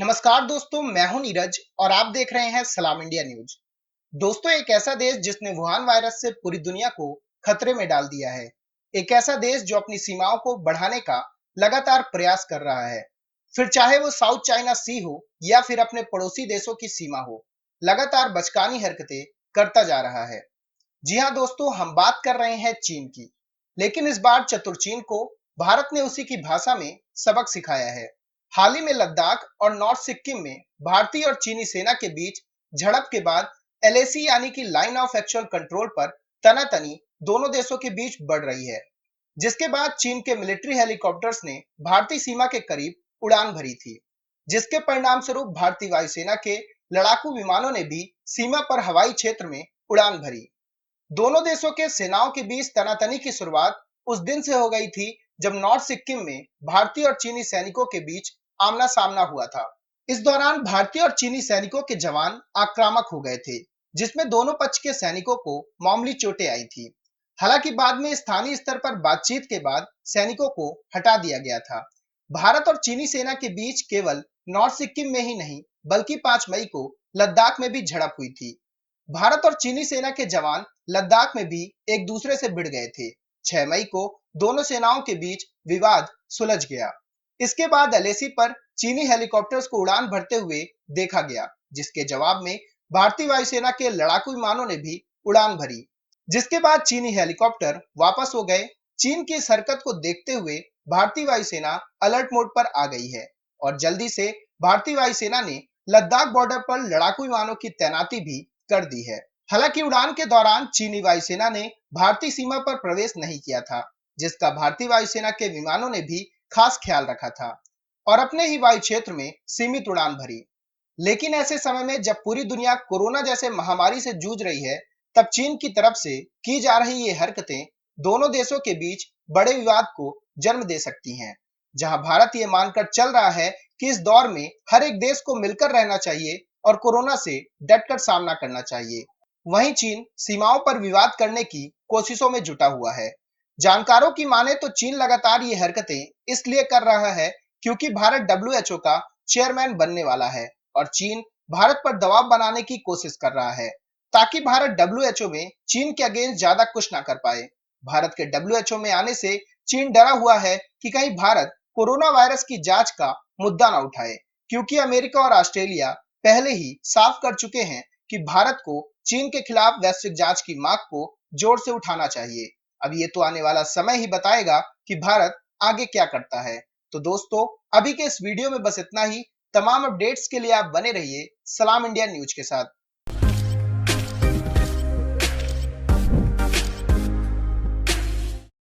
नमस्कार दोस्तों, मैं हूं नीरज और आप देख रहे हैं सलाम इंडिया न्यूज। दोस्तों, एक ऐसा देश जिसने वुहान वायरस से पूरी दुनिया को खतरे में डाल दिया है। एक ऐसा देश जो अपनी सीमाओं को बढ़ाने का लगातार प्रयास कर रहा है। फिर चाहे वो साउथ चाइना सी हो या फिर अपने पड़ोसी देशों की सीमा हो, लगातार बचकानी हरकतें करता जा रहा है। जी हाँ दोस्तों, हम बात कर रहे हैं चीन की। लेकिन इस बार चतुर चीन को भारत ने उसी की भाषा में सबक सिखाया है। हाल ही में लद्दाख और नॉर्थ सिक्किम में भारतीय और चीनी सेना के बीच झड़प के बाद एलएसी यानी कि लाइन ऑफ एक्चुअल कंट्रोल पर तनातनी दोनों देशों के बीच बढ़ रही है। जिसके बाद चीन के मिलिट्री हेलीकॉप्टर्स ने भारतीय सीमा के करीब उड़ान भरी थी, जिसके परिणाम स्वरूप भारतीय वायुसेना के लड़ाकू विमानों ने भी सीमा पर हवाई क्षेत्र में उड़ान भरी। दोनों देशों के सेनाओं के बीच तनातनी की शुरुआत उस दिन से हो गई थी जब नॉर्थ सिक्किम में भारतीय और चीनी सैनिकों के बीच आमना सामना हुआ था। इस दौरान भारतीय और चीनी सैनिकों के जवान आक्रामक हो गए थे, जिसमें दोनों पक्ष के सैनिकों को मामूली चोटें आई थी। हालांकि बाद में स्थानीय स्तर पर बातचीत के बाद सैनिकों को हटा दिया गया था। भारत और चीनी सेना के बीच केवल नॉर्थ सिक्किम में ही नहीं, बल्कि 5 मई को लद्दाख में भी झड़प हुई थी। भारत और चीनी सेना के जवान लद्दाख में भी एक दूसरे से भिड़ गए थे। 6 मई को दोनों सेनाओं के बीच विवाद सुलझ गया। इसके बाद एलएसी पर चीनी हेलीकॉप्टर्स को उड़ान भरते हुए देखा गया, जिसके जवाब में भारतीय वायुसेना के लड़ाकू विमानों ने भी उड़ान भरी। जिसके बाद चीनी हेलीकॉप्टर वापस हो गए। चीन की इस हरकत को देखते हुए भारतीय वायुसेना अलर्ट मोड पर आ गई है और जल्दी से भारतीय वायुसेना ने लद्दाख बॉर्डर पर लड़ाकू विमानों की तैनाती भी कर दी है। हालांकि उड़ान के दौरान चीनी वायुसेना ने भारतीय सीमा पर प्रवेश नहीं किया था, जिसका भारतीय वायुसेना के विमानों ने भी खास ख्याल रखा था और अपने ही वायु क्षेत्र में सीमित उड़ान भरी। लेकिन ऐसे समय में जब पूरी दुनिया कोरोना जैसे महामारी से जूझ रही है, तब चीन की तरफ से की जा रही ये हरकतें दोनों देशों के बीच बड़े विवाद को जन्म दे सकती हैं। जहां भारत ये मानकर चल रहा है कि इस दौर में हर एक देश को मिलकर रहना चाहिए और कोरोना से डटकर सामना करना चाहिए, वहीं चीन सीमाओं पर विवाद करने की कोशिशों में जुटा हुआ है। जानकारों की माने तो चीन लगातार ये हरकतें इसलिए कर रहा है क्योंकि भारत डब्ल्यूएचओ का चेयरमैन बनने वाला है और चीन भारत पर दबाव बनाने की कोशिश कर रहा है ताकि भारत डब्ल्यूएचओ में चीन के अगेंस्ट ज्यादा कुछ ना कर पाए। भारत के डब्ल्यूएचओ में आने से चीन डरा हुआ है कि कहीं भारत कोरोना वायरस की जांच का मुद्दा ना उठाए, क्योंकि अमेरिका और ऑस्ट्रेलिया पहले ही साफ कर चुके हैं कि भारत को चीन के खिलाफ वैश्विक जांच की मांग को जोर से उठाना चाहिए। अब ये तो आने वाला समय ही बताएगा कि भारत आगे क्या करता है। तो दोस्तों, अभी के इस वीडियो में बस इतना ही। तमाम अपडेट्स के लिए आप बने रहिए सलाम इंडिया न्यूज के साथ।